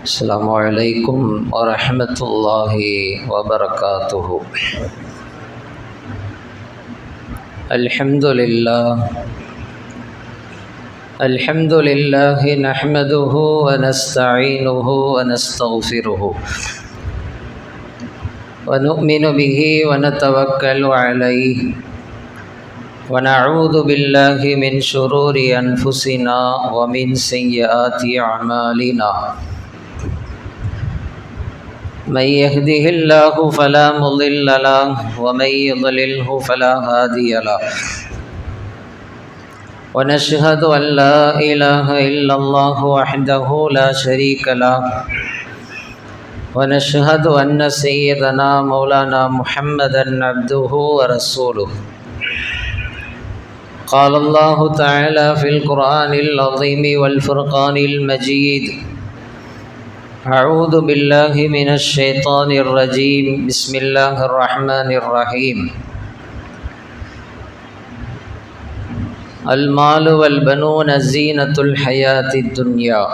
السلام عليكم ورحمة الله وبركاته. الحمد لله نحمده ونستعينه ونستغفره ونؤمن به ونتوكل عليه ونعوذ بالله من شرور أنفسنا ومن سيئات أعمالنا. من يهده الله فلا مضل له ومن يضلله فلا هادي له. ونشهد أن لا إله إلا الله وحده لا شريك له. ونشهد أن سيدنا مولانا محمدا عبده ورسوله. قال الله تعالى في القرآن العظيم والفرقان المجيد: أعوذ بالله من الشيطان الرجيم. بسم الله الرحمن الرحيم. المال والبنون زينة الحياة الدنيا.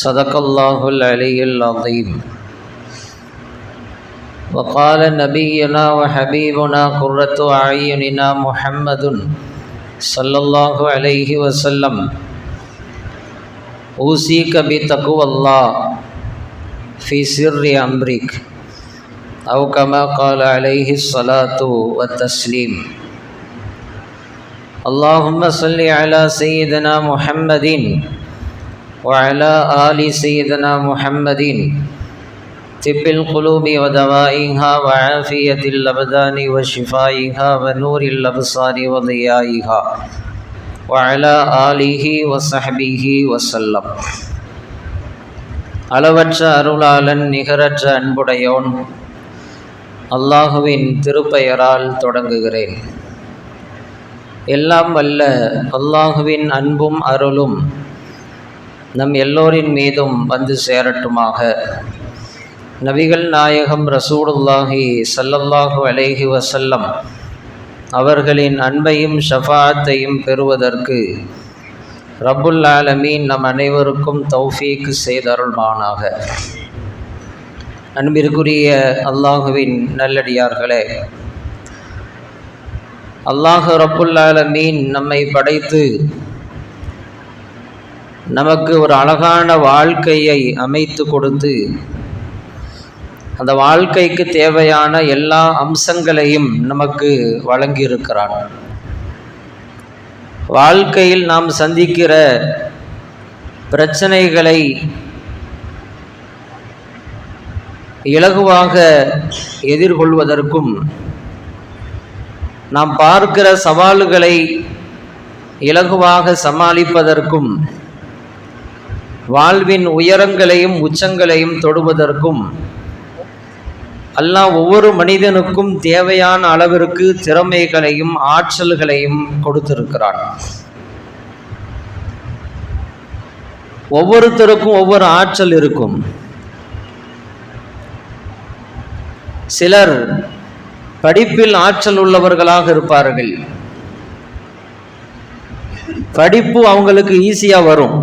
صدق الله العلي العظيم. وقال نبينا وحبيبنا قرة أعيننا محمد صلى الله عليه وسلم: أوصيك بتقوى الله في سر أمرك، أو كما قال عليه الصلاة والتسليم. اللهم صل على سيدنا محمد وعلى آل سيدنا محمد، طب القلوب ودوائها وعافية الأبدان وشفائها ونور الأبصار وضيائها، وعلى آله وصحبه وسلم. அளவற்ற அருளாளன் நிகரற்ற அன்புடையோன் அல்லாஹுவின் திருப்பெயரால் தொடங்குகிறேன். எல்லாம் வல்ல அல்லாஹுவின் அன்பும் அருளும் நம் எல்லோரின் மீதும் வந்து சேரட்டுமாக. நபிகள் நாயகம் ரசூலுல்லாஹி ஸல்லல்லாஹு அலைஹி வஸல்லம் அவர்களின் அன்பையும் ஷஃபாஅத்தையும் பெறுவதற்கு ரப்புல் ஆலமீன் நம் அனைவருக்கும் தௌஃபீக் செய்தருள்வானாக. அன்பிற்குரிய அல்லாஹுவின் நல்லடியார்களே, அல்லாஹு ரப்புல் ஆலமீன் நம்மை படைத்து நமக்கு ஒரு அழகான வாழ்க்கையை அமைத்து கொடுத்து அந்த வாழ்க்கைக்கு தேவையான எல்லா அம்சங்களையும் நமக்கு வழங்கியிருக்கிறான். வாழ்க்கையில் நாம் சந்திக்கிற பிரச்சனைகளை இலகுவாக எதிர்கொள்வதற்கும், நாம் பார்க்கிற சவால்களை இலகுவாக சமாளிப்பதற்கும், வாழ்வின் உயரங்களையும் உச்சங்களையும் தொடுவதற்கும் அல்லாஹ் ஒவ்வொரு மனிதனுக்கும் தேவையான அளவிற்கு திறமைகளையும் ஆற்றல்களையும் கொடுத்திருக்கிறான். ஒவ்வொருத்தருக்கும் ஒவ்வொரு ஆற்றல் இருக்கும். சிலர் படிப்பில் ஆற்றல் உள்ளவர்களாக இருப்பார்கள். படிப்பு அவங்களுக்கு ஈஸியாக வரும்.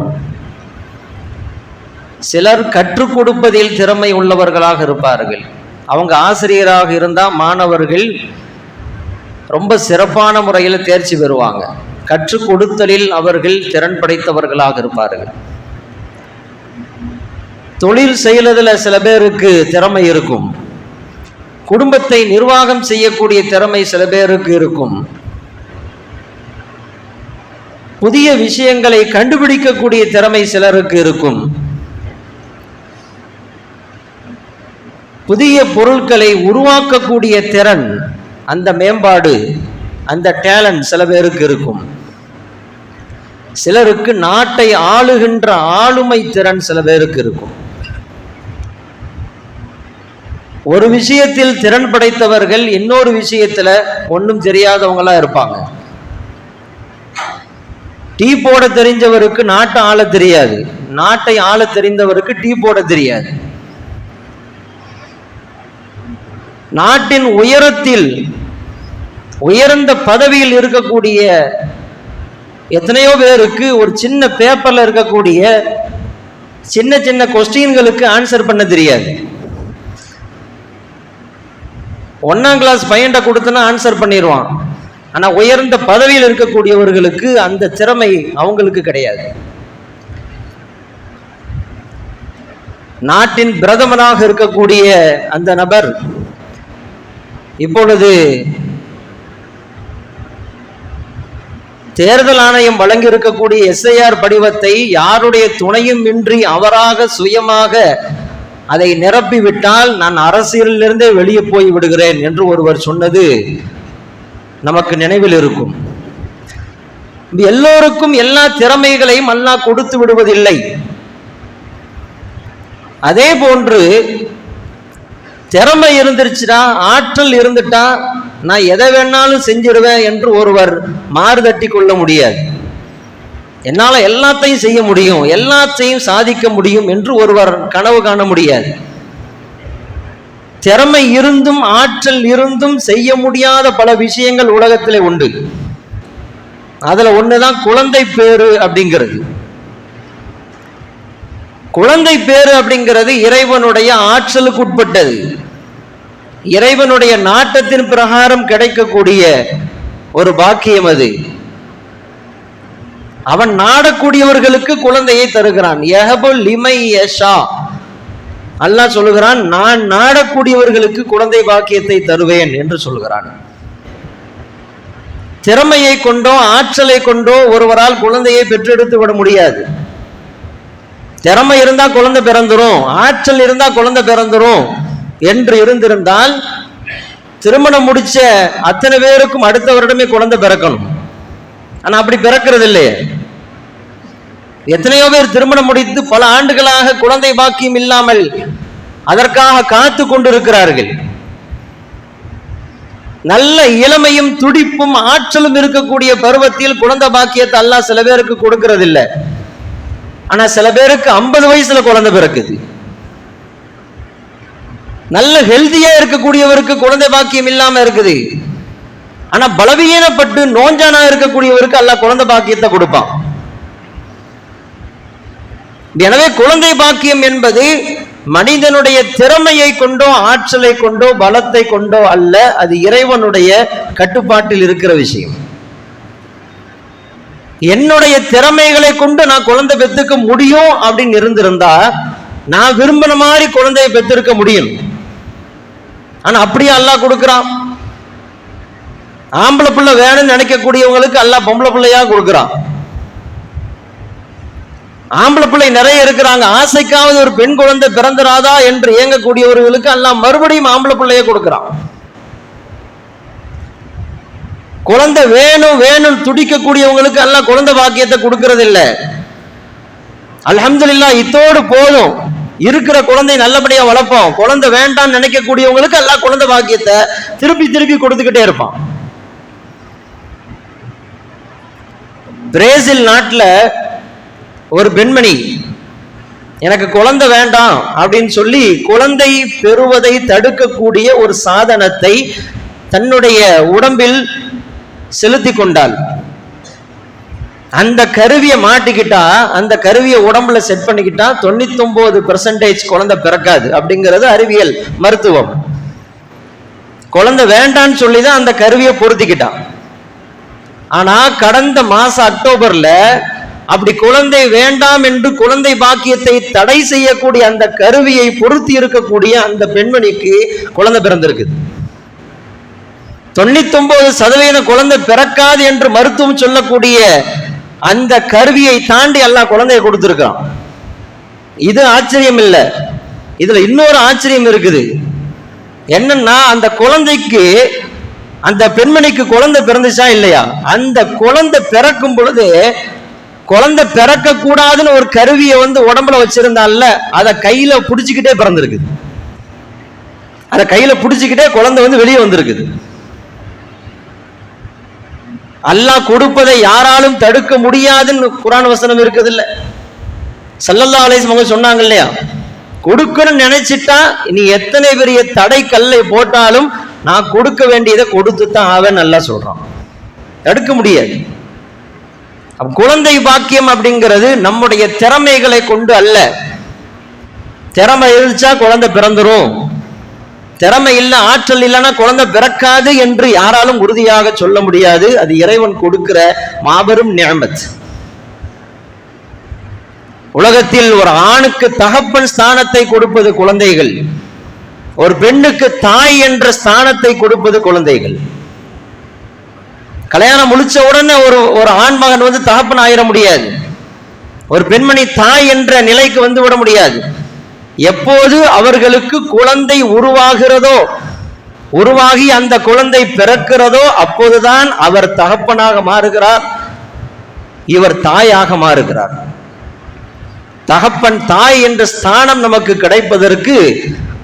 சிலர் கற்றுக் கொடுப்பதில் திறமை உள்ளவர்களாக இருப்பார்கள். அவங்க ஆசிரியராக இருந்தால் மாணவர்கள் ரொம்ப சிறப்பான முறையில் தேர்ச்சி பெறுவாங்க. கற்றுக் கொடுத்தலில் அவர்கள் திறன் படைத்தவர்களாக இருப்பார்கள். தொழில் செய்வதில் சில பேருக்கு திறமை இருக்கும். குடும்பத்தை நிர்வாகம் செய்யக்கூடிய திறமை சில பேருக்கு இருக்கும். புதிய விஷயங்களை கண்டுபிடிக்கக்கூடிய திறமை சிலருக்கு இருக்கும். புதிய பொருட்களை உருவாக்கக்கூடிய திறன், அந்த மேம்பாடு, அந்த டேலண்ட் சில பேருக்கு இருக்கும். சிலருக்கு நாட்டை ஆளுகின்ற ஆளுமை திறன் சில பேருக்கு இருக்கும். ஒரு விஷயத்தில் திறன் படைத்தவர்கள் இன்னொரு விஷயத்துல ஒன்றும் தெரியாதவங்களா இருப்பாங்க. டீ போட தெரிஞ்சவருக்கு நாட்டை ஆள தெரியாது, நாட்டை ஆள தெரிந்தவருக்கு டீ போட தெரியாது. நாட்டின் உயரத்தில் உயர்ந்த பதவியில் இருக்கக்கூடிய எத்தனையோ பேருக்கு ஒரு சின்ன பேப்பர்ல இருக்கக்கூடிய சின்ன சின்ன கொஸ்டின்களுக்கு ஆன்சர் பண்ண தெரியாது. 1ஆம் கிளாஸ் பையன்ட்ட கொடுத்தனா ஆன்சர் பண்ணிடுவான். ஆனா உயர்ந்த பதவியில் இருக்கக்கூடியவர்களுக்கு அந்த திறமை அவங்களுக்கு கிடையாது. நாட்டின் பிரதமராக இருக்கக்கூடிய அந்த நபர் இப்பொழுது தேர்தல் ஆணையம் வழங்கி இருக்கக்கூடிய SIR படிவத்தை யாருடைய துணையும் இன்றி அவராக சுயமாக அதை நிரப்பிவிட்டால் நான் அரசியலிலிருந்தே வெளியே போய் விடுகிறேன் என்று ஒருவர் சொன்னது நமக்கு நினைவில் இருக்கும். எல்லோருக்கும் எல்லா திறமைகளையும் அல்லாஹ் கொடுத்து விடுவதில்லை. அதே போன்று திறமை இருந்துருச்சுடா, ஆற்றல் இருந்துட்டா நான் எதை வேணாலும் செஞ்சிடுவேன் என்று ஒருவர் மாறுதட்டி கொள்ள முடியாது. என்னால எல்லாத்தையும் செய்ய முடியும், எல்லாத்தையும் சாதிக்க முடியும் என்று ஒருவர் கனவு காண முடியாது. திறமை இருந்தும் ஆற்றல் இருந்தும் செய்ய முடியாத பல விஷயங்கள் உலகத்திலே உண்டு. அதுல ஒண்ணுதான் குழந்தை பேரு அப்படிங்கிறது. குழந்தை பேரு அப்படிங்கிறது இறைவனுடைய ஆற்றலுக்கு உட்பட்டது. இறைவனுடைய நாட்டத்தின் பிரகாரம் கிடைக்கக்கூடிய ஒரு பாக்கியம் அது. அவன் நாடக்கூடியவர்களுக்கு குழந்தையை தருகிறான். யஹபுல் லிமை யஷா, அல்லாஹ் சொல்லுகிறான், நான் நாடக்கூடியவர்களுக்கு குழந்தை பாக்கியத்தை தருவேன் என்று சொல்கிறான். திறமையை கொண்டோ ஆற்றலை கொண்டோ ஒருவரால் குழந்தையை பெற்றெடுத்து விட முடியாது. திறமை இருந்தா குழந்தை பிறந்துரும், ஆற்றல் இருந்தா குழந்தை பிறந்துரும் என்று இருந்திருந்தால் திருமணம் முடிச்ச அத்தனை பேருக்கும் அடுத்த வருடமே குழந்தை பிறக்கணும். ஆனா அப்படி பிறக்கிறது இல்லையே. எத்தனையோ பேர் திருமணம் முடித்து பல ஆண்டுகளாக குழந்தை பாக்கியம் இல்லாமல் அதற்காக காத்து கொண்டிருக்கிறார்கள். நல்ல இளமையும் துடிப்பும் ஆற்றலும் இருக்கக்கூடிய பருவத்தில் குழந்தை பாக்கியத்தை அல்லாஹ் சில பேருக்கு கொடுக்கிறது இல்லை. ஆனா சில பேருக்கு 50 வயசுல குழந்தை பிறக்குது. நல்ல ஹெல்தியா இருக்கக்கூடியவருக்கு குழந்தை பாக்கியம் இல்லாம இருக்குது. ஆனா பலவீனப்பட்டு நோஞ்சானா இருக்கக்கூடியவருக்கு அல்லாஹ் குழந்தை பாக்கியத்தை கொடுப்பான். எனவே குழந்தை பாக்கியம் என்பது மனிதனுடைய திறமையை கொண்டோ ஆற்றலை கொண்டோ பலத்தை கொண்டோ அல்ல, அது இறைவனுடைய கட்டுப்பாட்டில் இருக்கிற விஷயம். என்னுடைய திறமைகளை கொண்டு நான் குழந்தை பெற்றுக்க முடியும் அப்படின்னு இருந்திருந்தா நான் விரும்பின மாதிரி குழந்தையை பெற்றிருக்க முடியும். ஆனா அப்படியே அல்லாஹ் கொடுக்கிறான். ஆம்பளை பிள்ளை வேணும்னு நினைக்கக்கூடியவங்களுக்கு அல்லாஹ் பொம்பளை பிள்ளையா கொடுக்கிறான். ஆம்பளை பிள்ளை நிறைய இருக்கிறாங்க, ஆசைக்காவது ஒரு பெண் குழந்தை பிறந்துராதா என்று இயங்கக்கூடியவர்களுக்கு அல்லாஹ் மறுபடியும் ஆம்பளை பிள்ளைய கொடுக்கிறான். குழந்தை வேணும் வேணும் துடிக்கக்கூடியவங்களுக்கு அல்லாஹ் குழந்தை பாக்கியத்தை கொடுக்கறது இல்லை. அல்ஹம்துலில்லாஹ், இத்தோடு போதும், இருக்கிற குழந்தை நல்லபடியா வளர்ப்போம். குழந்தை வேண்டாம் நினைக்கக்கூடியவங்களுக்கு அல்லாஹ் குழந்தை பாக்கியத்தை திருப்பி திருப்பி கொடுத்துக்கிட்டே இருப்பான். பிரேசில் நாட்டில் ஒரு பெண்மணி எனக்கு குழந்தை வேண்டாம் அப்படின்னு சொல்லி குழந்தை பெறுவதை தடுக்கக்கூடிய ஒரு சாதனத்தை தன்னுடைய உடம்பில் செலுத்தி கொண்டாள். அந்த கருவியை மாட்டிக்கிட்டா, அந்த கருவியை உடம்புல செட் பண்ணிக்கிட்டா 99% குழந்தை பிறக்காது அப்படிங்கிறது அறிவியல் மருத்துவம். குழந்தை வேண்டான்னு சொல்லிதான் அந்த கருவியை பொருத்திக்கிட்டான். ஆனா கடந்த மாசம் அக்டோபர்ல அப்படி குழந்தை வேண்டாம் என்று குழந்தை பாக்கியத்தை தடை செய்யக்கூடிய அந்த கருவியை பொருத்தி இருக்கக்கூடிய அந்த பெண்மணிக்கு குழந்தை பிறந்திருக்குது. 99% குழந்தை பிறக்காது என்று மருத்துவம் சொல்லக்கூடிய அந்த கருவியை தாண்டி அல்லாஹ் குழந்தையை கொடுத்திருக்கான். இது ஆச்சரியம் இல்லை, இதுல இன்னொரு ஆச்சரியம் இருக்குது. என்னன்னா, அந்த குழந்தைக்கு, அந்த பெண்மணிக்கு குழந்தை பிறந்துச்சா இல்லையா, அந்த குழந்தை பிறக்கும் பொழுது குழந்தை பிறக்க கூடாதுன்னு ஒரு கருவியை உடம்புல வச்சிருந்தால அதை கையில புடிச்சுக்கிட்டே பிறந்திருக்குது. அதை கையில புடிச்சுக்கிட்டே குழந்தை வெளியே வந்திருக்குது. அல்லாஹ் கொடுப்பதை யாராலும் தடுக்க முடியாதுன்னு குர்ஆன் வசனம் இருக்குது இல்ல. ஸல்லல்லாஹு அலைஹி வஸல்லம் சொன்னாங்க இல்லையா, கொடுக்கணும்னு நினைச்சிட்டா நீ எத்தனை பெரிய தடை கல்லை போட்டாலும் நான் கொடுக்க வேண்டியதை கொடுத்து தான் ஆவேன் நல்லா சொல்றான். தடுக்க முடியாது. குழந்தை பாக்கியம் அப்படிங்கிறது நம்முடைய திறமைகளை கொண்டு அல்ல, திறமை இருந்துச்சா குழந்தை பிறந்துரும், திறமை இல்லை, ஆற்றல் இல்லைன்னா குழந்தை பிறக்காது என்று யாராலும் உறுதியாக சொல்ல முடியாது. அது இறைவன் கொடுக்கிற மாபெரும் நிஅமத். உலகத்தில் ஒரு ஆணுக்கு தகப்பன் ஸ்தானத்தை கொடுப்பது குழந்தைகள், ஒரு பெண்ணுக்கு தாய் என்ற ஸ்தானத்தை கொடுப்பது குழந்தைகள். கல்யாணம் முடிச்ச உடனே ஒரு ஆண் மகன் தகப்பன் ஆயிட முடியாது, ஒரு பெண்மணி தாய் என்ற நிலைக்கு விட முடியாது. எப்போது அவர்களுக்கு குழந்தை உருவாகிறதோ, உருவாகி அந்த குழந்தை பிறக்கிறதோ, அப்போதுதான் அவர் தகப்பனாக மாறுகிறார், இவர் தாயாக மாறுகிறார். தகப்பன் தாய் என்ற ஸ்தானம் நமக்கு கிடைப்பதற்கு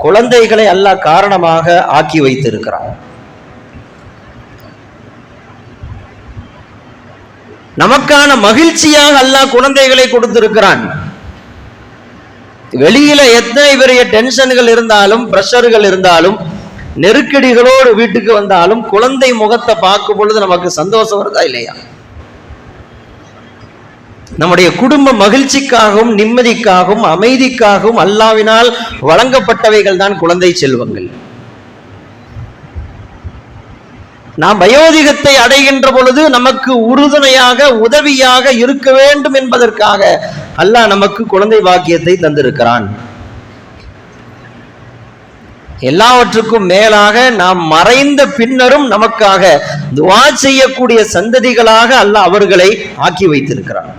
குழந்தைகளை அல்லாஹ் காரணமாக ஆக்கி வைத்திருக்கிறார். நமக்கான மகிழ்ச்சியாக அல்லாஹ் குழந்தைகளை கொடுத்திருக்கிறான். வெளியில எத்தனை பெரிய டென்ஷன்கள் இருந்தாலும், பிரஷர்கள் இருந்தாலும், நெருக்கடிகளோடு வீட்டுக்கு வந்தாலும் குழந்தை முகத்தை பார்க்கும் பொழுது நமக்கு சந்தோஷம் வருதா இல்லையா? நம்முடைய குடும்ப மகிழ்ச்சிக்காகவும் நிம்மதிக்காகவும் அமைதிக்காகவும் அல்லாஹ்வினால் வழங்கப்பட்டவைகள் தான் குழந்தை செல்வங்கள். நாம் வயோதிகத்தை அடைகின்ற பொழுது நமக்கு உறுதுணையாக உதவியாக இருக்க வேண்டும் என்பதற்காக அல்லாஹ் நமக்கு குழந்தை பாக்கியத்தை தந்திருக்கிறான். எல்லாவற்றுக்கும் மேலாக நாம் மறைந்த பின்னரும் நமக்காக துஆ செய்யக்கூடிய சந்ததிகளாக அல்லாஹ் அவர்களை ஆக்கி வைத்திருக்கிறான்.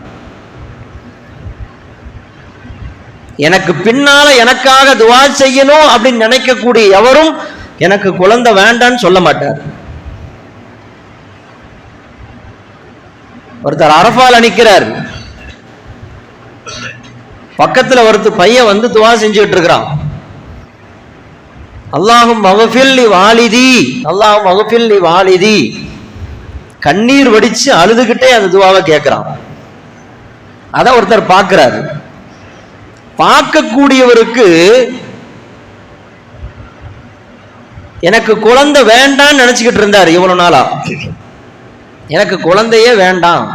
எனக்கு பின்னால எனக்காக துஆ செய்யணும் அப்படின்னு நினைக்கக்கூடிய எவரும் எனக்கு குழந்தை வேண்டான்னு சொல்ல மாட்டார். ஒருத்தர் அரஃபால நிக்கிறார், பக்கத்துல ஒருத்தர் பையன் துஆ செஞ்சுட்டு இருக்கிறான். அல்லாஹும் மகஃபிர் லி வாலிதி, அல்லாஹும் மகஃபிர் லி வாலிதி, கண்ணீர் வடிச்சு அழுதுகிட்டே அந்த துஆவை கேட்கிறான். அத ஒருத்தர் பார்க்கிறாரு. பார்க்கக்கூடியவருக்கு எனக்கு குழந்தை வேண்டான்னு நினைச்சுக்கிட்டு இருந்தார் இவ்வளவு நாளா. எனக்கு குழந்தையே வேண்டாம்,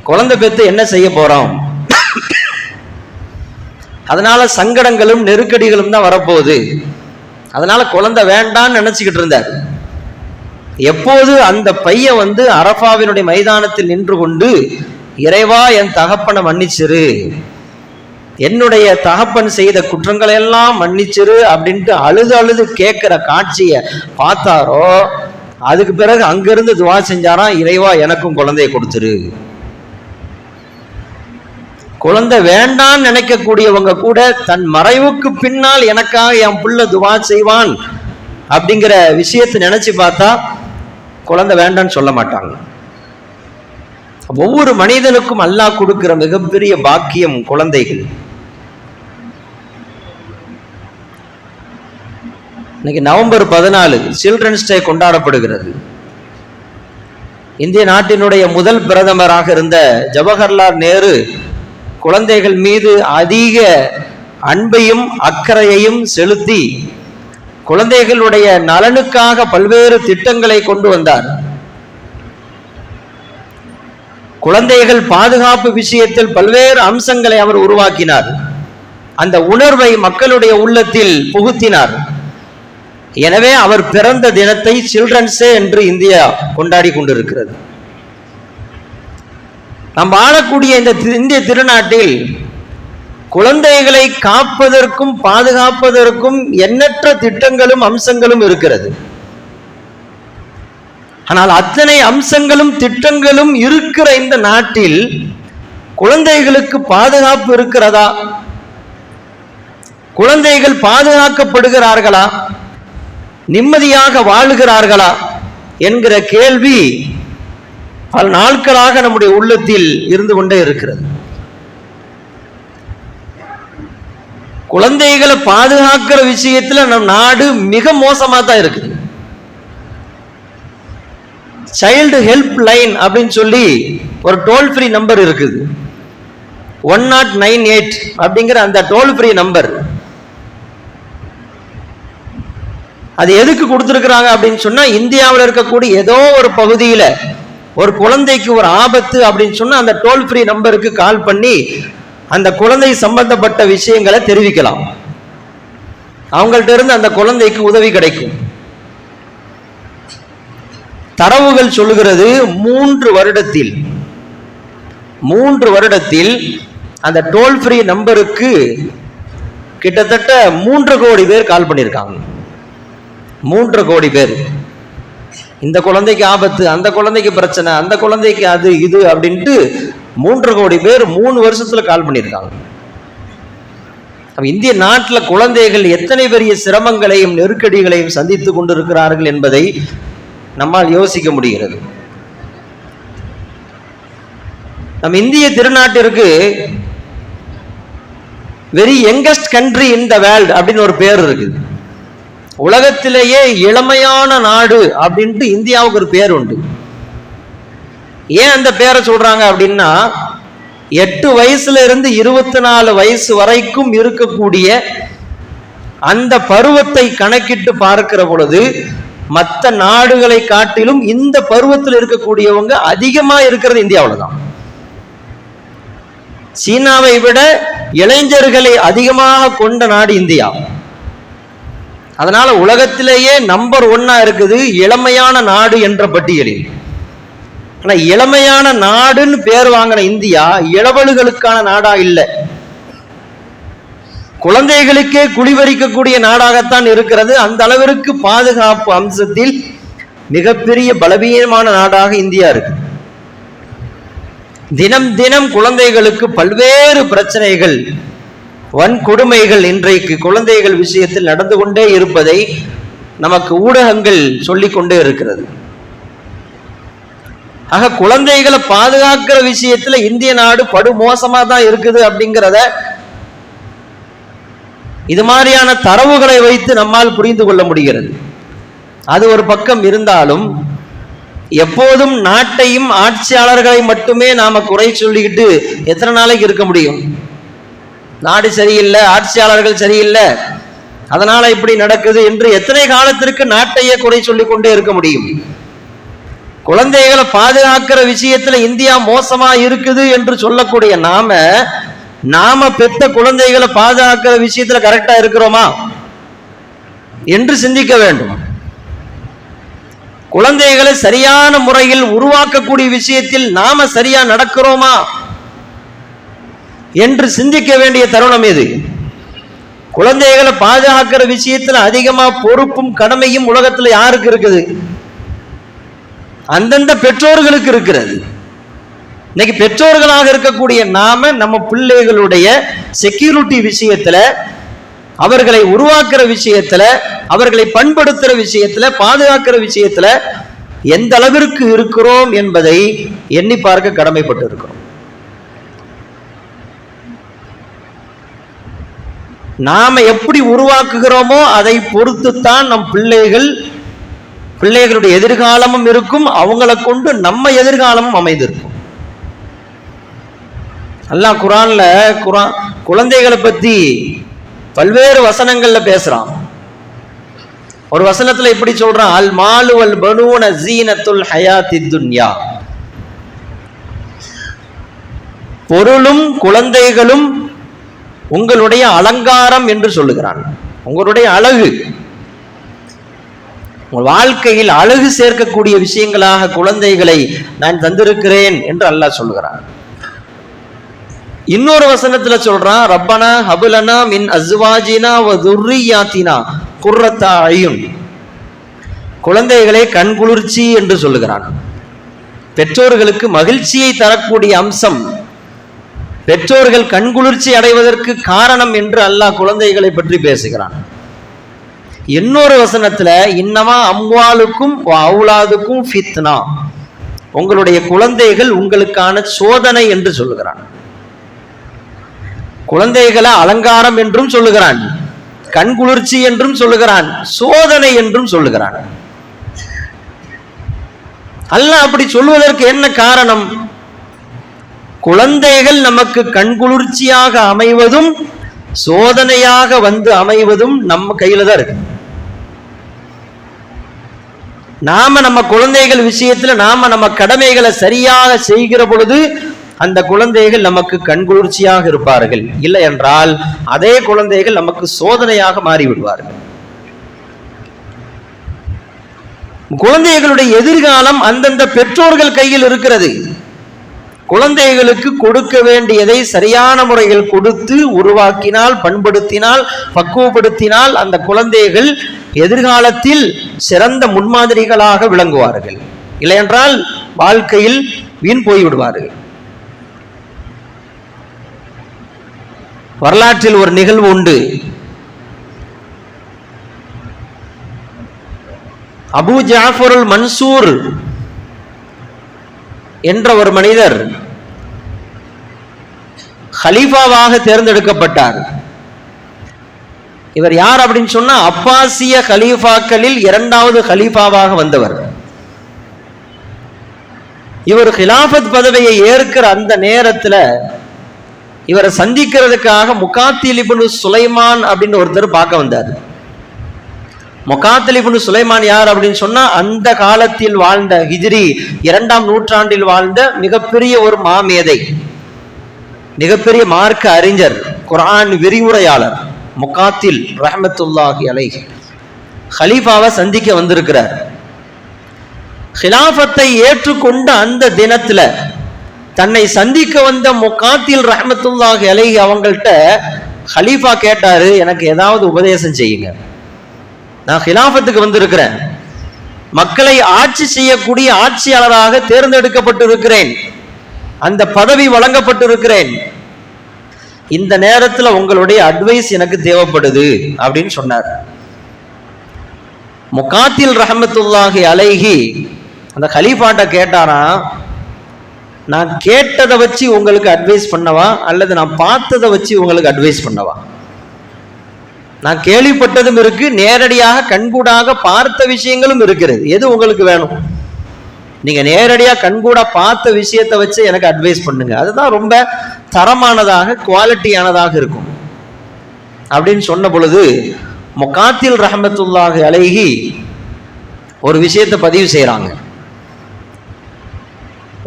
குழந்தை பெற்று என்ன செய்ய போறோம், அதனால சங்கடங்களும் நெருக்கடிகளும் தான் வரப்போகுது, அதனால குழந்தை வேண்டான்னு நினைச்சுக்கிட்டு இருந்தார். எப்போது அந்த பையன் அரஃபாவினுடைய மைதானத்தில் நின்று கொண்டு இறைவா என் தகப்பனை மன்னிச்சிரு, என்னுடைய தகப்பன் செய்த குற்றங்களை எல்லாம் மன்னிச்சிரு அப்படின்ட்டு அழுது அழுது கேட்கிற காட்சியை பார்த்தாரோ, அதுக்கு பிறகு அங்கிருந்து துஆ செஞ்சாராம், இறைவா எனக்கும் குழந்தையை கொடுத்துரு. குழந்தை வேண்டான்னு நினைக்கக்கூடியவங்க கூட தன் மறைவுக்கு பின்னால் எனக்காக என் புள்ள துஆ செய்வான் அப்படிங்கிற விஷயத்தை நினைச்சு பார்த்தா குழந்தை வேண்டான்னு சொல்ல மாட்டாங்க. ஒவ்வொரு மனிதனுக்கும் அல்லாஹ் கொடுக்கிற மிகப்பெரிய பாக்கியம் குழந்தைகள். இன்னைக்கு நவம்பர் 14 சில்ட்ரன்ஸ் டே கொண்டாடப்படுகிறது. இந்திய நாட்டினுடைய முதல் பிரதமராக இருந்த ஜவஹர்லால் நேரு குழந்தைகள் மீது அதிக அன்பையும் அக்கறையையும் செலுத்தி குழந்தைகளுடைய நலனுக்காக பல்வேறு திட்டங்களை கொண்டு வந்தார். குழந்தைகள் பாதுகாப்பு விஷயத்தில் பல்வேறு அம்சங்களை அவர் உருவாக்கினார். அந்த உணர்வை மக்களுடைய உள்ளத்தில் புகுத்தினார். எனவே அவர் பிறந்த தினத்தை சில்ட்ரன்ஸ் டே என்று இந்தியா கொண்டாடி கொண்டிருக்கிறது. நாம் வாழக்கூடிய இந்த இந்திய திருநாட்டில் குழந்தைகளை காப்பதற்கும் பாதுகாப்பதற்கும் எண்ணற்ற திட்டங்களும் அம்சங்களும் இருக்கிறது. ஆனால் அத்தனை அம்சங்களும் திட்டங்களும் இருக்கிற இந்த நாட்டில் குழந்தைகளுக்கு பாதுகாப்பு இருக்கிறதா? குழந்தைகள் பாதுகாக்கப்படுகிறார்களா? நிம்மதியாக வாழுகிறார்களா என்கிற கேள்வி பல நாட்களாக நம்முடைய உள்ளத்தில் இருந்து கொண்டே இருக்கிறது. குழந்தைகளை பாதுகாக்கிற விஷயத்துல நம் நாடு மிக மோசமா தான் இருக்குது. சைல்டு ஹெல்ப் லைன் அப்படின்னு சொல்லி ஒரு டோல் ஃப்ரீ நம்பர் இருக்குது, 1098 அப்படிங்கிற அந்த டோல் ஃப்ரீ நம்பர். அது எதுக்கு கொடுத்துருக்குறாங்க அப்படின்னு சொன்னா, இந்தியாவில் இருக்கக்கூடிய ஏதோ ஒரு பகுதியில் ஒரு குழந்தைக்கு ஒரு ஆபத்து அப்படின்னு சொன்னா அந்த டோல் ஃப்ரீ நம்பருக்கு கால் பண்ணி அந்த குழந்தை சம்பந்தப்பட்ட விஷயங்களை தெரிவிக்கலாம். அவங்கள்ட்ட இருந்து அந்த குழந்தைக்கு உதவி கிடைக்கும். தரவுகள் சொல்லுகிறது 3 வருடத்தில் அந்த டோல் ஃப்ரீ நம்பருக்கு கிட்டத்தட்ட 3 கோடி பேர் கால் பண்ணியிருக்காங்க. 3 கோடி பேர். இந்த குழந்தைக்கு ஆபத்து, அந்த குழந்தைக்கு பிரச்சனை, அந்த குழந்தைக்கு அது இது அப்படின்ட்டு 3 கோடி பேர் 3 வருஷத்துல கால் பண்ணியிருக்காங்க. இந்திய நாட்டில் குழந்தைகள் எத்தனை பெரிய சிரமங்களையும் நெருக்கடிகளையும் சந்தித்து கொண்டிருக்கிறார்கள் என்பதை நம்மால் யோசிக்க முடிகிறது. நம் இந்திய திருநாட்டிற்கு very youngest country in the world அப்படின்னு ஒரு பேர் இருக்குது. உலகத்திலேயே இளமையான நாடு அப்படின்ட்டு இந்தியாவுக்கு ஒரு பேர் உண்டு. ஏன் அந்த பேரை சொல்றாங்க அப்படின்னா, 8 வயசுல இருந்து 24 வயசு வரைக்கும் இருக்கக்கூடிய அந்த பருவத்தை கணக்கிட்டு பார்க்கிற பொழுது மற்ற நாடுகளை காட்டிலும் இந்த பருவத்தில் இருக்கக்கூடியவங்க அதிகமா இருக்கிறது இந்தியாவில் தான். சீனாவை விட இளைஞர்களை அதிகமாக கொண்ட நாடு இந்தியா. அதனால உலகத்திலேயே நம்பர் 1 இருக்குது இளமையான நாடு என்ற பட்டியலில். ஆனா இளமையான நாடுன்னு பேர் வாங்கின இந்தியா இளவலுகளுக்கான நாடா இல்லை, குழந்தைகளுக்கே குடிவரிக்கக்கூடிய நாடாகத்தான் இருக்கிறது. அந்த அளவிற்கு பாதுகாப்பு அம்சத்தில் மிகப்பெரிய பலவீனமான நாடாக இந்தியா இருக்கு. தினம் தினம் குழந்தைகளுக்கு பல்வேறு பிரச்சனைகள், வன்கொடுமைகள் இன்றைக்கு குழந்தைகள் விஷயத்தில் நடந்து கொண்டே இருப்பதை நமக்கு ஊடகங்கள் சொல்லிக் கொண்டே இருக்கிறது. ஆக குழந்தைகளை பாதுகாக்கிற விஷயத்துல இந்திய நாடு படுமோசமா தான் இருக்குது அப்படிங்கிறத இது மாதிரியான தரவுகளை வைத்து நம்மால் புரிந்து கொள்ள முடிகிறது. அது ஒரு பக்கம் இருந்தாலும் எப்போதும் நாட்டையும் ஆட்சியாளர்களை மட்டுமே நாம குறை சொல்லிக்கிட்டு எத்தனை நாளைக்கு இருக்க முடியும்? நாடு சரியில்லை, ஆட்சியாளர்கள் சரியில்லை, அதனால இப்படி நடக்குது என்று எத்தனை காலத்திற்கு நாட்டையே குறை சொல்லிக் கொண்டே இருக்க முடியும்? குழந்தைகளை பாதுகாக்கிற விஷயத்துல இந்தியா மோசமா இருக்குது என்று சொல்லக்கூடிய நாம பெற்ற குழந்தைகளை பாதுகாக்கிற விஷயத்துல கரெக்டா இருக்கிறோமா என்று சிந்திக்க வேண்டும். குழந்தைகளை சரியான முறையில் உருவாக்கக்கூடிய விஷயத்தில் நாம சரியா நடக்கிறோமா என்று சிந்திக்க வேண்டிய தருணம் இது. குழந்தைகளை பாதுகாக்கிற விஷயத்துல அதிகமா பொறுப்பும் கடமையும் உலகத்துல யாருக்கு இருக்குது? அந்தந்த பெற்றோர்களுக்கு இருக்கிறது. இன்னைக்கு பெற்றோர்களாக இருக்கக்கூடிய நாம நம்ம பிள்ளைகளுடைய செக்யூரிட்டி விஷயத்துல, அவர்களை உருவாக்குற விஷயத்துல, அவர்களை பண்படுத்துற விஷயத்துல, பாதுகாக்கிற விஷயத்துல எந்த அளவிற்கு இருக்கிறோம் என்பதை எண்ணி பார்க்க கடமைப்பட்டு இருக்கிறோம். நாம எப்படி உருவாக்குகிறோமோ அதை பொறுத்துத்தான் நம் பிள்ளைகளுடைய எதிர்காலமும் இருக்கும், அவங்களை கொண்டு நம்ம எதிர்காலமும் அமைந்திருக்கும். அல்லாஹ் குர்ஆன்ல குழந்தைகளை பத்தி பல்வேறு வசனங்கள்ல பேசுறான். ஒரு வசனத்துல இப்படி சொல்றான், அல் மாலு வல் பனூன ஜீனத்துல் ஹயாத்தித் துன்யா. பொருளும் குழந்தைகளும் உங்களுடைய அலங்காரம் என்று சொல்லுகிறான். உங்களுடைய அழகு, உங்கள் வாழ்க்கையில் அழகு சேர்க்கக்கூடிய விஷயங்களாக குழந்தைகளை நான் தந்திருக்கிறேன் என்று அல்லாஹ் சொல்லுகிறான். இன்னொரு வசனத்துல சொல்றான், ரப்பனா ஹபுலனா மின் அஸ்வாஜினா வ துர்ரியாத்தினா குர்ரத்த அயுன். குழந்தைகளை கண்குளிர்ச்சி என்று சொல்லுகிறான். பெற்றோர்களுக்கு மகிழ்ச்சியை தரக்கூடிய அம்சம், பெற்றோர்கள் கண்குளிர்ச்சி அடைவதற்கு காரணம் என்று அல்லாஹ் குழந்தைகளை பற்றி பேசுகிறான். இன்னொரு வசனத்துல இன்னமா அம்வாலுக்கும் அவுலாதுக்கும் ஃபித்னா, உங்களுடைய குழந்தைகள் உங்களுக்கான சோதனை என்று சொல்லுகிறான். குழந்தைகளை அலங்காரம் என்றும் சொல்லுகிறான், கண்குளிர்ச்சி என்றும் சொல்லுகிறான், சோதனை என்றும் சொல்லுகிறான். அல்லாஹ் அப்படி சொல்வதற்கு என்ன காரணம்? குழந்தைகள் நமக்கு கண்குளிர்ச்சியாக அமைவதும் சோதனையாக வந்து அமைவதும் நம்ம கையில தான் இருக்கு. நாம நம்ம குழந்தைகள் விஷயத்துல நாம நம்ம கடமைகளை சரியாக செய்கிற பொழுது அந்த குழந்தைகள் நமக்கு கண்குளிர்ச்சியாக இருப்பார்கள். இல்லை என்றால் அதே குழந்தைகள் நமக்கு சோதனையாக மாறிவிடுவார்கள். குழந்தைகளுடைய எதிர்காலம் அந்தந்த பெற்றோர்கள் கையில் இருக்கிறது. குழந்தைகளுக்கு கொடுக்க வேண்டியதை சரியான முறையில் கொடுத்து உருவாக்கினால், பண்படுத்தினால், பக்குவப்படுத்தினால் அந்த குழந்தைகள் எதிர்காலத்தில் சிறந்த முன்மாதிரிகளாக விளங்குவார்கள். இல்லையென்றால் வாழ்க்கையில் வீண் போய்விடுவார்கள். வரலாற்றில் ஒரு நிகழ்வு உண்டு. அபூ ஜாஃபருல் மன்சூர் என்ற ஒரு மனிதர் ஹலீஃபாவாக தேர்ந்தெடுக்கப்பட்டார். இவர் யார் அப்படின்னு சொன்னா, அப்பாசிய ஹலீஃபாக்களில் இரண்டாவது ஹலீஃபாவாக வந்தவர். இவர் ஹிலாஃபத் பதவியை ஏற்கிற அந்த நேரத்தில் இவரை சந்திக்கிறதுக்காக முகாத்தில் இப்னு சுலைமான் அப்படின்னு ஒருத்தர் பார்க்க வந்தார். முகாத்தில் இப்னு சுலைமான் யார் அப்படின்னு சொன்னா, அந்த காலத்தில் வாழ்ந்த ஹிஜ்ரி 2ஆம் நூற்றாண்டில் வாழ்ந்த மிகப்பெரிய ஒரு மாமேதை, மிகப்பெரிய மார்க்க அறிஞர், குர்ஆன் விரிவுரையாளர் முகாத்தில் ரஹ்மத்துல்லாஹி அலைஹி ஹலீஃபாவை சந்திக்க வந்திருக்கிறார். ஹிலாஃபத்தை ஏற்றுக்கொண்ட அந்த தினத்துல தன்னை சந்திக்க வந்த முகாத்தில் ரஹ்மத்துல்லாஹி அலைஹி அவங்கள்ட்ட ஹலீஃபா கேட்டாரு, எனக்கு ஏதாவது உபதேசம் செய்யுங்க. நான் ஹிலாஃபத்துக்கு வந்திருக்கிறேன், மக்களை ஆட்சி செய்யக்கூடிய ஆட்சியாளராக தேர்ந்தெடுக்கப்பட்டிருக்கிறேன், அந்த பதவி வழங்கப்பட்டிருக்கிறேன், இந்த நேரத்தில் உங்களுடைய அட்வைஸ் எனக்கு தேவைப்படுது அப்படின்னு சொன்னார். முகாத்தில் ரஹ்மத்துல்லாஹி அலைஹி அந்த ஹலீஃபாட்ட கேட்டாரா, நான் கேட்டதை வச்சு உங்களுக்கு அட்வைஸ் பண்ணவா அல்லது நான் பார்த்ததை வச்சு உங்களுக்கு அட்வைஸ் பண்ணவா? நான் கேள்விப்பட்டதும் இருக்கு, நேரடியாக கண்கூடாக பார்த்த விஷயங்களும் இருக்கிறது. எது உங்களுக்கு வேணும்? நீங்க நேரடியாக கண்கூடா பார்த்த விஷயத்தை வச்சு எனக்கு அட்வைஸ் பண்ணுங்க, அதுதான் ரொம்ப தரமானதாக குவாலிட்டியானதாக இருக்கும் அப்படின்னு சொன்ன பொழுது முகாத்தில் ரஹ்மத்துல்லாஹி அலைஹி ஒரு விஷயத்தை பதிவு செய்யறாங்க.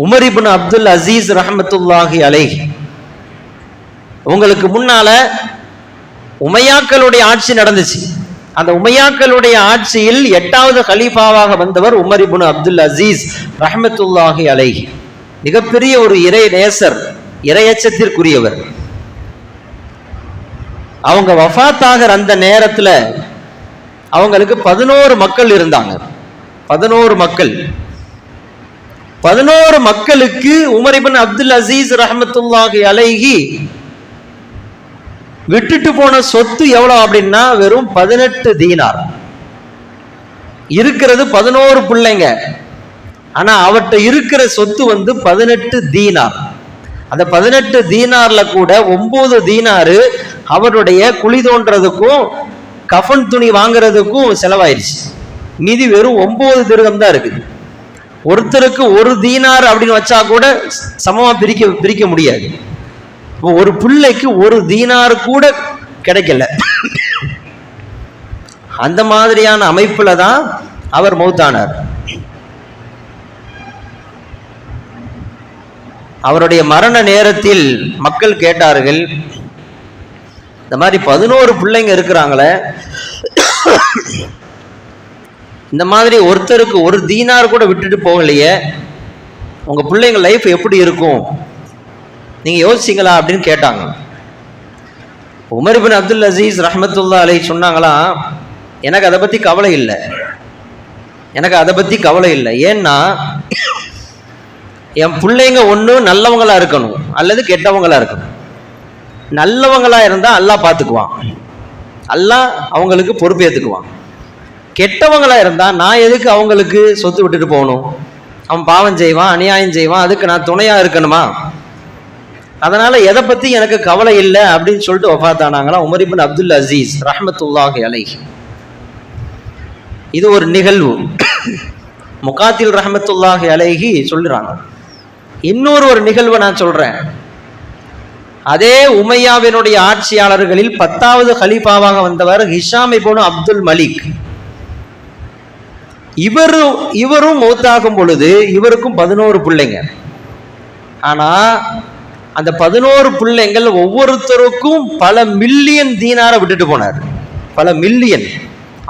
உமர் இப்னு அப்துல் அசீஸ் ரஹ்மத்துல்லாஹி அலைஹி, உங்களுக்கு முன்னால உமையாக்களுடைய ஆட்சி நடந்துச்சு. அந்த உமையாக்களுடைய ஆட்சியில் 8வது ஹலீஃபாவாக வந்தவர் உமர் இப்னு அப்துல் அசீஸ் ரஹ்மத்துல்லாஹி அலைஹி. மிகப்பெரிய ஒரு இறை நேசர், இறையச்சத்திற்குரியவர். அவங்க வஃபாத்தாகிற அந்த நேரத்தில் அவங்களுக்கு 11 மக்கள் இருந்தாங்க. 11 மக்கள். 11 மக்களுக்கு உமர் இப்னு அப்துல் அசீஸ் ரஹ்மத்துல்லாஹி அலைஹி விட்டுட்டு போன சொத்து எவ்வளவு அப்படின்னா வெறும் 18 தீனார். இருக்கிறது 11 பிள்ளைங்க, ஆனா அவர்கிட்ட இருக்கிற சொத்து 18 தீனார். அந்த 18 தீனார்ல கூட 9 தீனாரு அவருடைய குழி தோன்றதுக்கும் கஃன் துணி வாங்குறதுக்கும் செலவாயிருச்சு. மீதி வெறும் 9 திர்ஹம் தான் இருக்குது. ஒருத்தருக்கு 1 தீனார் அப்படின்னு வச்சா கூட சமமா பிரிக்க முடியாது. ஒரு பிள்ளைக்கு 1 தீனார் கூட கிடைக்கல. அந்த மாதிரியான அமைப்புல தான் அவர் மௌத்தானார். அவருடைய மரண நேரத்தில் மக்கள் கேட்டார்கள், இந்த மாதிரி 11 பிள்ளைங்க இருக்கிறாங்களே, இந்த மாதிரி ஒருத்தருக்கு 1 தீனார் கூட விட்டுட்டு போகலையே, உங்க பிள்ளைங்க லைஃப் எப்படி இருக்கும், நீங்க யோசிச்சிங்களா அப்படின்னு கேட்டாங்க. உமர் இப்னு அப்துல் அசீஸ் ரஹ்மத்துல்லாஹி அலைஹி சொன்னாங்களா, எனக்கு அதை பத்தி கவலை இல்லை, எனக்கு அதை பத்தி கவலை இல்லை. ஏன்னா என் பிள்ளைங்க ஒன்று நல்லவங்களா இருக்கணும் அல்லது கெட்டவங்களா இருக்கணும். நல்லவங்களா இருந்தா அல்லாஹ் பார்த்துக்குவான், அல்லாஹ் அவங்களுக்கு பொறுப்பேற்றுக்குவான். கெட்டவங்களா இருந்தா நான் எதுக்கு அவங்களுக்கு சொத்து விட்டுட்டு போகணும்? அவன் பாவம் செய்வான், அநியாயம் செய்வான், அதுக்கு நான் துணையா இருக்கணுமா? அதனால எதை பத்தி எனக்கு கவலை இல்லை அப்படின்னு சொல்லிட்டு வஃபாத்தானாங்களா உமர் இப்னு அப்துல் அசீஸ் ரஹ்மத்துல்லாஹி அலைஹி. இது ஒரு நிகழ்வு. முகாத்தில் ரஹ்மத்துல்லாஹி அலைஹி சொல்றாங்க. இன்னொரு நிகழ்வை நான் சொல்றேன். அதே உமையாவினுடைய ஆட்சியாளர்களில் 10வது ஹலீஃபாவாக வந்தவர் ஹிஷாம் இப்னு அப்துல் மலிக். இவரும் மௌத்தாகும் பொழுது இவருக்கும் 11 பிள்ளைங்க. ஆனா அந்த 11 பிள்ளைங்கள் ஒவ்வொருத்தருக்கும் பல மில்லியன் தீனாரை விட்டுட்டு போனார். பல மில்லியன்,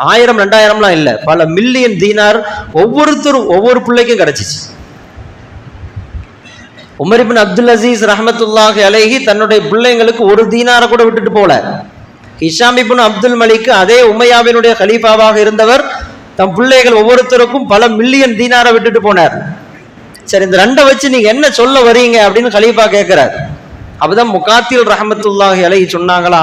1000 2000லாம் இல்லை, பல மில்லியன் தீனார் ஒவ்வொருத்தரும் ஒவ்வொரு பிள்ளைக்கும் கிடைச்சிச்சு. உமர் இப்னு அப்துல் அசீஸ் ரஹ்மத்துல்லாஹி அலைஹி தன்னுடைய பிள்ளைங்களுக்கு ஒரு தீனாரை கூட விட்டுட்டு போல. ஹிஷாம் இப்னு அப்துல் மலிக் அதே உமையாவினுடைய கலீஃபாவாக இருந்தவர் தம் பிள்ளைகள் ஒவ்வொருத்தருக்கும் பல மில்லியன் தீனாரை விட்டுட்டு போனார். சரி, இந்த ரெண்டை வச்சு நீங்க என்ன சொல்ல வரீங்க அப்படின்னு கலீஃபா கேட்கிறார். அப்பதான் முகாத்தில் ரஹமத்துல்லாஹி அலைஹி சொன்னாங்களா,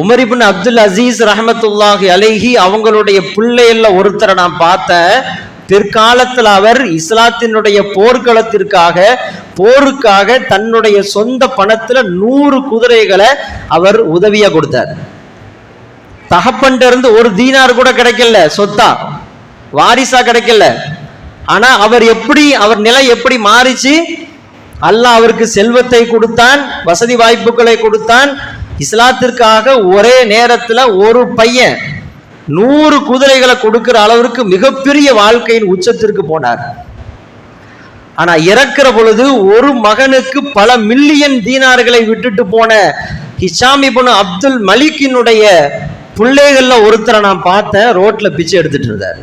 உமர் இப்னு அப்துல் அசீஸ் ரஹமத்துல்லாஹி அலைஹி அவங்களுடைய பிள்ளைகள்ல ஒருத்தரை நான் பார்த்தேன். பிற்காலத்தில் அவர் இஸ்லாத்தினுடைய போருக்காக தன்னுடைய சொந்த பணத்துல 100 குதிரைகளை அவர் உதவியா கொடுத்தார். தகப்பன்ட்ட இருந்து ஒரு தீனார் கூட கிடைக்கல, சொத்தா வாரிசா கிடைக்கல. ஆனா அவர் நிலை எப்படி மாறிச்சு? அல்லாஹ் அவருக்கு செல்வத்தை கொடுத்தான், வசதி வாய்ப்புகளை கொடுத்தான். இஸ்லாத்திற்காக ஒரே நேரத்துல ஒரு பையன் 100 குதிரைகளை கொடுக்கிற அளவிற்கு மிகப்பெரிய வாழ்க்கையின் உச்சத்திற்கு போனார். ஆனா இறக்கிற பொழுது ஒரு மகனுக்கு பல மில்லியன் தீனார்களை விட்டுட்டு போன ஹிஷாம் இப்னு அப்துல் மலிக்கினுடைய பிள்ளைகள்ல ஒருத்தரை நான் பார்த்தேன், ரோட்ல பிச்சை எடுத்துட்டு இருந்தார்.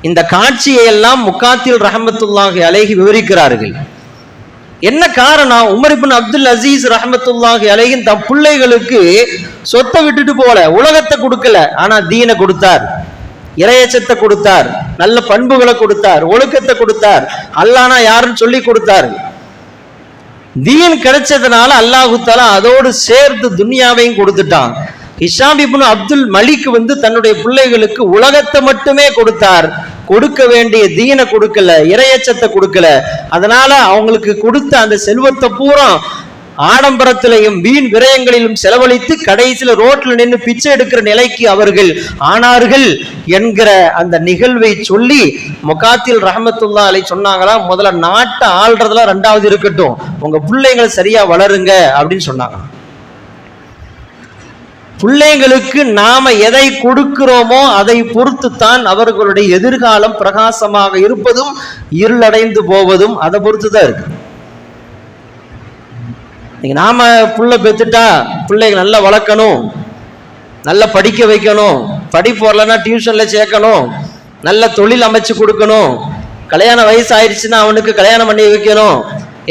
இந்த காட்சியை எல்லாம் முகாத்தில் ரஹமத்துல்லாஹி அலைஹி விவரிக்கிறார்கள். என்ன காரணம்? உமர் இப்னு அப்துல் அசீஸ் ரஹமத்துல்லாஹி அலைஹி தம் பிள்ளைகளுக்கு சொத்தை விட்டுட்டு போல, உலகத்தை கொடுக்கல, ஆனா தீனை கொடுத்தார், இறையச்சத்தை கொடுத்தார், நல்ல பண்புகளை கொடுத்தார், ஒழுக்கத்தை கொடுத்தார், அல்லாஹ்னா யாருன்னு சொல்லி கொடுத்தார். தீன் கிடைச்சதுனால அல்லாஹு தஆலா அதோடு சேர்த்து துன்யாவையும் கொடுத்துட்டான். ஹிஷாம் இப்னு அப்துல் மலிக் தன்னுடைய பிள்ளைகளுக்கு உலகத்தை மட்டுமே கொடுத்தார், கொடுக்க வேண்டிய தீனை கொடுக்கல, இறையச்சத்தை கொடுக்கல. அதனால அவங்களுக்கு கொடுத்த அந்த செல்வத்தை பூரா ஆடம்பரத்திலையும் வீண் விரயங்களிலும் செலவழித்து கடைசியில ரோட்ல நின்று பிச்சை எடுக்கிற நிலைக்கு அவர்கள் ஆனார்கள் என்கிற அந்த நிகழ்வை சொல்லி முகாத்தில் ரஹமத்துல்லாஹி அலைஹி சொன்னாங்களா, முதல்ல நாட்டை ஆள்றதுலாம் 2வது இருக்கட்டும், உங்க பிள்ளைங்களை சரியா வளருங்க அப்படின்னு சொன்னாங்க. பிள்ளைங்களுக்கு நாம எதை கொடுக்கிறோமோ அதை பொறுத்து தான் அவர்களுடைய எதிர்காலம் பிரகாசமாக இருப்பதும் இருளடைந்து போவதும் அதை பொறுத்துதான் இருக்கு. நாம புள்ள பெத்துட்டா பிள்ளைங்க நல்லா வளர்க்கணும், நல்லா படிக்க வைக்கணும், படிப்பு வரலன்னா டியூஷன்ல சேர்க்கணும், நல்ல தொழில் அமைச்சு கொடுக்கணும், கல்யாண வயசு ஆயிடுச்சுன்னா அவனுக்கு கல்யாணம் பண்ணி வைக்கணும்,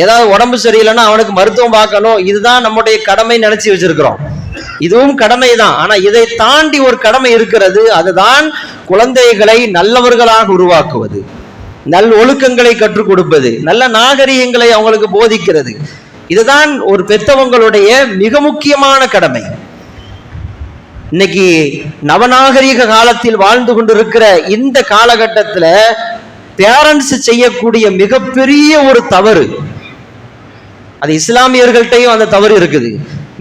ஏதாவது உடம்பு சரியில்லைன்னா அவனுக்கு மருத்துவம் பார்க்கணும். இதுதான் நம்முடைய கடமை நினைச்சு வச்சிருக்கிறோம். இதுவும் கடமை தான். ஆனா இதை தாண்டி ஒரு கடமை இருக்கிறது. அதுதான் குழந்தைகளை நல்லவர்களாக உருவாக்குவது, நல் ஒழுக்கங்களை கற்றுக் கொடுப்பது, நல்ல நாகரிகங்களை அவங்களுக்கு போதிக்கிறது. இதுதான் ஒரு பெற்றவங்களுடைய மிக முக்கியமான கடமை. இன்னைக்கு நவநாகரிக காலத்தில் வாழ்ந்து கொண்டிருக்கிற இந்த காலகட்டத்தில் பேரண்ட்ஸ் செய்யக்கூடிய மிகப்பெரிய ஒரு தவறு, அது இஸ்லாமியர்கள்ட்டையும் அந்த தவறு இருக்குது.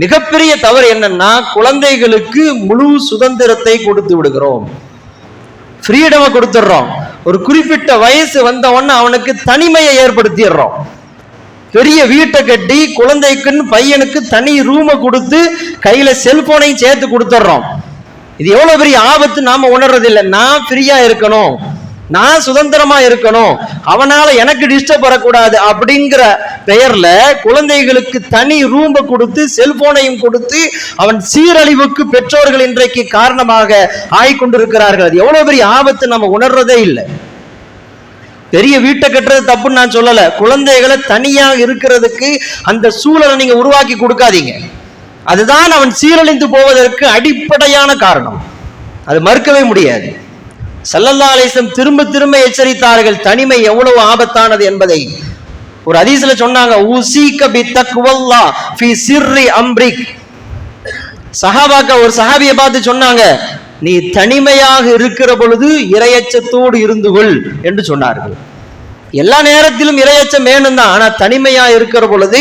மிகப்பெரிய தவறு என்னன்னா, குழந்தைகளுக்கு முழு சுதந்திரத்தை கொடுத்து விடுகிறோம், ஃப்ரீடமை கொடுத்துடுறோம். ஒரு குறிப்பிட்ட வயசு வந்த உடனே அவனுக்கு தனிமையை ஏற்படுத்திடுறோம். பெரிய வீட்டை கட்டி குழந்தைக்குன்னு பையனுக்கு தனி ரூமை கொடுத்து கையில செல்போனையும் சேர்த்து கொடுத்துட்றோம். இது எவ்வளவு பெரிய ஆபத்து நாம உணர்றதில்லை. நான் ஃப்ரீயா இருக்கணும், நான் சுதந்திரமா இருக்கணும், அவனால எனக்கு டிஸ்டர்ப் வரக்கூடாது அப்படிங்கிற பெயர்ல குழந்தைகளுக்கு தனி ரூமை கொடுத்து செல்போனையும் கொடுத்து அவன் சீரழிவுக்கு பெற்றோர்கள் இன்றைக்கு காரணமாக ஆகிக்கொண்டிருக்கிறார்கள். அது எவ்வளவு பெரிய ஆபத்து நம்ம உணர்றதே இல்லை. பெரிய வீட்டை கட்டுறது தப்புன்னு நான் சொல்லல, குழந்தைகளை தனியாக இருக்கிறதுக்கு அந்த சூழலை நீங்க உருவாக்கி கொடுக்காதீங்க. அதுதான் அவன் சீரழிந்து போவதற்கு அடிப்படையான காரணம், அது மறுக்கவே முடியாது. ஸல்லல்லாஹு அலைஹி வஸல்லம் திரும்ப திரும்ப எச்சரித்தார்கள் தனிமை எவ்வளவு ஆபத்தானது என்பதை. ஒரு ஹதீஸ்ல சொன்னாங்க, உஸீக பித்தக்வல்லாஹ் ஃபீ சிர்ரி அம்ரிக். சஹாபாக்கள் ஒரு சஹாபியை பார்த்து சொன்னாங்க, நீ தனிமையாக இருக்கிற பொழுது இறையச்சத்தோடு இருந்து கொள் என்று சொன்னார்கள். எல்லா நேரத்திலும் இறையச்சம் வேணும் தான், ஆனா தனிமையா இருக்கிற பொழுது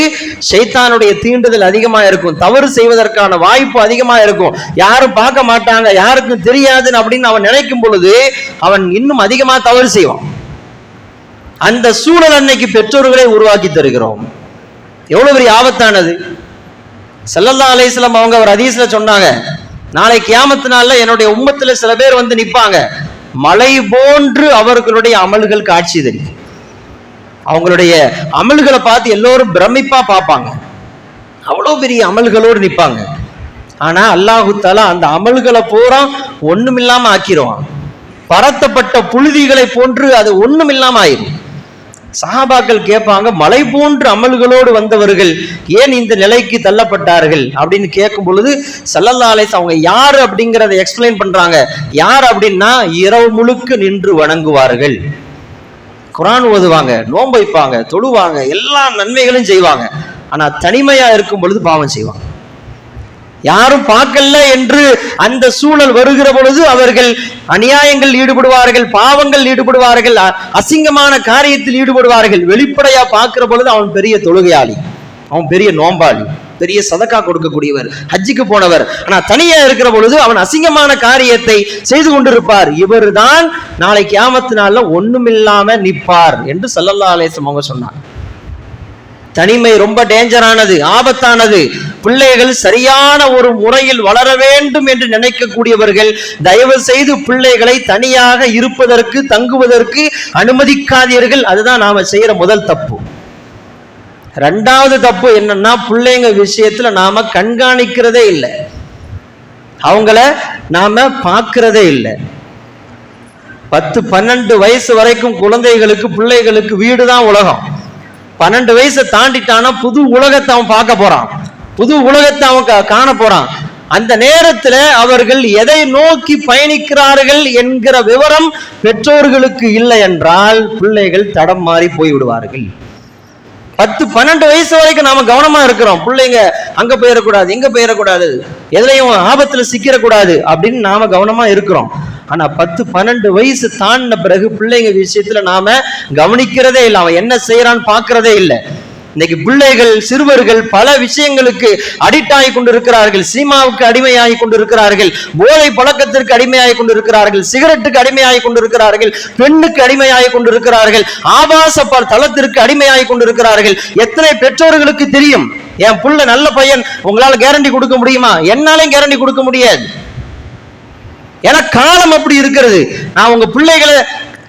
ஷைத்தானுடைய தீண்டுதல் அதிகமா இருக்கும், தவறு செய்வதற்கான வாய்ப்பு அதிகமா இருக்கும். யாரும் பார்க்க மாட்டாங்க, யாருக்கும் தெரியாதுன்னு அப்படின்னு அவன் நினைக்கும் பொழுது அவன் இன்னும் அதிகமா தவறு செய்வான். அந்த சூழல் அன்னைக்கு பெற்றோர்களை உருவாக்கி தருகிறோம். எவ்வளவு பெரிய ஆபத்தானது. ஸல்லல்லாஹு அலைஹி வஸல்லம் அவங்க ஒரு ஹதீஸ்ல சொன்னாங்க, நாளை கியாமத்து நாள்ல என்னுடைய உம்மத்துல சில பேர் நிப்பாங்க, மலை போன்று அவர்களுடைய அமல்கள் காட்சி தெரியும். அவங்களுடைய அமல்களை பார்த்து எல்லோரும் பிரமிப்பா பார்ப்பாங்க. அவ்வளோ பெரிய அமல்களோடு நிற்பாங்க. ஆனா அல்லாஹு தஆலா அந்த அமல்களை பூரா ஒண்ணுமில்லாம ஆக்கிடுவான். பரத்தப்பட்ட புழுதிகளை போன்று அது ஒண்ணுமில்லாம ஆயிரும். சஹாபாக்கள் கேட்பாங்க, மலை போன்று அமல்களோடு வந்தவர்கள் ஏன் இந்த நிலைக்கு தள்ளப்பட்டார்கள் அப்படின்னு கேட்கும் பொழுது ஸல்லல்லாஹு அலைஹி அவங்க யாரு அப்படிங்கிறத எக்ஸ்பிளைன் பண்றாங்க. யார் அப்படின்னா இரவு முழுக்க நின்று வணங்குவார்கள், குர்ஆன் ஓதுவாங்க, நோன்பு வைப்பாங்க, தொழுவாங்க, எல்லா நன்மைகளும் செய்வாங்க. ஆனா தனிமையா இருக்கும் பொழுது பாவம் செய்வாங்க. யாரும் பார்க்கல என்று அந்த சூழல் வருகிற பொழுது அவர்கள் அநியாயங்கள் ஈடுபடுவார்கள், பாவங்கள் ஈடுபடுவார்கள், அசிங்கமான காரியத்தில் ஈடுபடுவார்கள். வெளிப்படையா பார்க்கிற பொழுது அவன் பெரிய தொழுகையாளி, அவன் பெரிய நோம்பாளி, பெரிய சதக்கா கொடுக்கக்கூடியவர், ஹஜ்ஜுக்கு போனவர். ஆனா தனியா இருக்கிற பொழுது அவன் அசிங்கமான காரியத்தை செய்து கொண்டிருப்பார். இவர் தான் நாளை கியாமத் நாள்ல ஒண்ணுமில்லாம நிற்பார் என்று ஸல்லல்லாஹு அலைஹி வஸல்லம் அவங்க சொன்னார். தனிமை ரொம்ப டேஞ்சரானது, ஆபத்தானது. பிள்ளைகள் சரியான ஒரு முறையில் வளர வேண்டும் என்று நினைக்கக்கூடியவர்கள் தயவு செய்து பிள்ளைகளை தனியாக இருப்பதற்கு, தங்குவதற்கு அனுமதிக்காதீர்கள். அதுதான் நாம செய்யற முதல் தப்பு. ரெண்டாவது தப்பு என்னன்னா, பிள்ளைங்க விஷயத்துல நாம கண்காணிக்கிறதே இல்லை, அவங்கள நாம பார்க்கிறதே இல்லை. 10-12 வயசு வரைக்கும் குழந்தைகளுக்கு, பிள்ளைகளுக்கு வீடு தான் உலகம். 12 வயசை தாண்டிட்டானா புது உலகத்தை அவன் பார்க்க போறான், புது உலகத்தை அவன் காண போறான். அந்த நேரத்துல அவர்கள் எதை நோக்கி பயணிக்கிறார்கள் என்கிற விவரம் பெற்றோர்களுக்கு இல்லை என்றால் பிள்ளைகள் தடம் மாறி போய் விடுவார்கள். 10-12 வயசு வரைக்கும் நாம கவனமா இருக்கிறோம், பிள்ளைங்க அங்க போயிடக்கூடாது, இங்க போயிடக்கூடாது, எதுலையும் ஆபத்துல சிக்கிடக்கூடாது அப்படின்னு நாம கவனமா இருக்கிறோம். ஆனா 10-12 வயசு தாண்டின பிறகு பிள்ளைங்க விஷயத்துல நாம கவனிக்கிறதே இல்லை, அவன் என்ன செய்யறான்னு பாக்குறதே இல்லை. இன்னைக்கு பிள்ளைகள், சிறுவர்கள் பல விஷயங்களுக்கு அடிக்ட் ஆகி கொண்டிருக்கிறார்கள். சினிமாவுக்கு அடிமையாகி கொண்டிருக்கிறார்கள், போதை பழக்கத்திற்கு அடிமையாகி கொண்டிருக்கிறார்கள், சிகரெட்டுக்கு அடிமையாகி கொண்டிருக்கிறார்கள், பெண்ணுக்கு அடிமையாகி கொண்டிருக்கிறார்கள், ஆபாச தளத்திற்கு அடிமையாகி கொண்டிருக்கிறார்கள். எத்தனை பெற்றோர்களுக்கு தெரியும், என் புள்ள நல்ல பையன், உங்களால கேரண்டி கொடுக்க முடியுமா? என்னாலையும் கேரண்டி கொடுக்க முடியாது. ஏன்னா காலம் அப்படி இருக்கிறது. நான் உங்க பிள்ளைகளை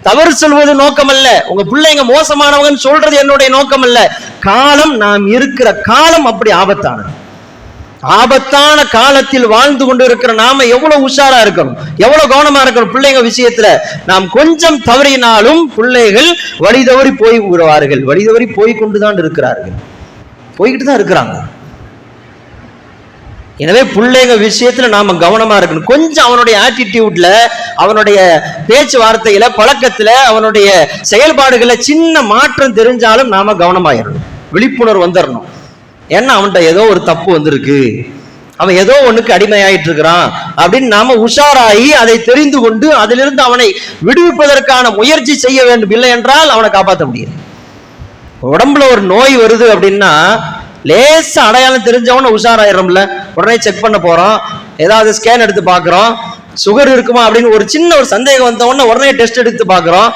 தவறு சொல்வது நோக்கம் அல்ல, உங்க பிள்ளைங்க மோசமானவங்க சொல்றது என்னுடைய நோக்கம் அல்ல. காலம், நாம் இருக்கிற காலம் அப்படி ஆபத்தானது. ஆபத்தான காலத்தில் வாழ்ந்து கொண்டு இருக்கிற நாம எவ்வளவு உஷாரா இருக்கணும், எவ்வளவு கவனமா இருக்கணும். பிள்ளைங்க விஷயத்துல நாம் கொஞ்சம் தவறினாலும் பிள்ளைகள் வழி தவறி போய் விடுவார்கள். வழி தவறி போய் கொண்டுதான் இருக்கிறார்கள், போய்கிட்டு தான் இருக்கிறாங்க. எனவே பிள்ளைங்க விஷயத்துல நாம கவனமா இருக்கணும். கொஞ்சம் அவனுடைய ஆட்டிடியூட்ல, அவனுடைய பேச்சுவார்த்தையில, பழக்கத்துல, அவனுடைய செயல்பாடுகளை சின்ன மாற்றம் தெரிஞ்சாலும் நாம கவனமாயிடணும், விழிப்புணர்வு வந்துடணும். ஏன்னா அவன்கிட்ட ஏதோ ஒரு தப்பு வந்திருக்கு, அவன் ஏதோ ஒண்ணுக்கு அடிமையாயிட்டு இருக்கிறான் அப்படின்னு நாம உஷாராகி அதை தெரிந்து கொண்டு அதிலிருந்து அவனை விடுவிப்பதற்கான முயற்சி செய்ய வேண்டும். இல்லை என்றால் அவனை காப்பாற்ற முடியாது. உடம்புல ஒரு நோய் வருது அப்படின்னா லேச அடையாளம் தெரிஞ்சவன உஷாராயிரம்ல, உடனே செக் பண்ண போறோம், ஏதாவது ஸ்கேன் எடுத்து பாக்குறோம், சுகர் இருக்குமா அப்படின்னு ஒரு சின்ன ஒரு சந்தேகம் வந்த உடனே உடனே டெஸ்ட் எடுத்து பாக்குறோம்,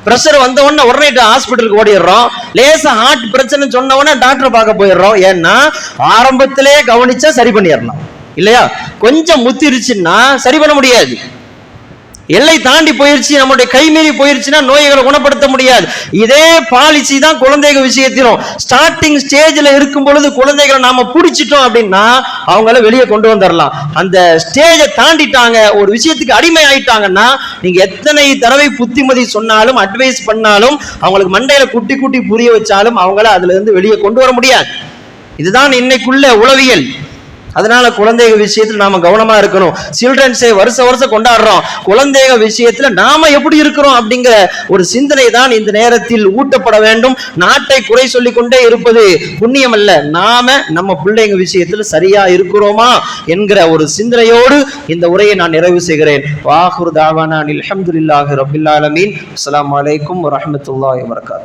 பிரஷர் வந்த உடனே உடனே ஹாஸ்பிட்டலுக்கு ஓடிடுறோம், லேசா ஹார்ட் பிரச்சனை சொன்ன உடனே டாக்டரை பார்க்க போயிடுறோம். ஏன்னா ஆரம்பத்திலே கவனிச்சா சரி பண்ணிடலாம் இல்லையா? கொஞ்சம் முத்திருச்சுன்னா சரி பண்ண முடியாது. எல்லை தாண்டி போயிருச்சு, நம்மளுடைய கைமீறி போயிருச்சுன்னா நோய்களை குணப்படுத்த முடியாது. இதே பாலிசி தான் குழந்தைகள் விஷயத்திலும். ஸ்டார்டிங் ஸ்டேஜ்ல இருக்கும் பொழுது குழந்தைகளை நாம பிடிச்சிட்டோம் அப்படின்னா அவங்கள வெளியே கொண்டு வந்துடலாம். அந்த ஸ்டேஜை தாண்டிட்டாங்க, ஒரு விஷயத்துக்கு அடிமை ஆயிட்டாங்கன்னா நீங்க எத்தனை தடவை புத்திமதி சொன்னாலும், அட்வைஸ் பண்ணாலும், அவங்களுக்கு மண்டையில குட்டி குட்டி புரிய வச்சாலும் அவங்கள அதுல இருந்து வெளியே கொண்டு வர முடியாது. இதுதான் இன்னைக்குள்ள உளவியல். அதனால குழந்தைகள் விஷயத்துல நாம கவனமா இருக்கணும். சில்ட்ரன்ஸ் டே வருஷம் கொண்டாடுறோம், குழந்தைகள் விஷயத்துல நாம எப்படி இருக்கிறோம் அப்படிங்கிற ஒரு சிந்தனை தான் இந்த நேரத்தில் ஊட்டப்பட வேண்டும். நாட்டை குறை சொல்லி கொண்டே இருப்பது புண்ணியம் அல்ல, நாம நம்ம பிள்ளைங்க விஷயத்துல சரியா இருக்கிறோமா என்கிற ஒரு சிந்தனையோடு இந்த உரையை நான் நிறைவு செய்கிறேன். வாஹிரு தாவானா அல்ஹம்துலில்லாஹி ரப்பில் ஆலமீன். அஸ்ஸலாமு அலைக்கும் வரஹ்மத்துல்லாஹி வபரகாத்துஹு.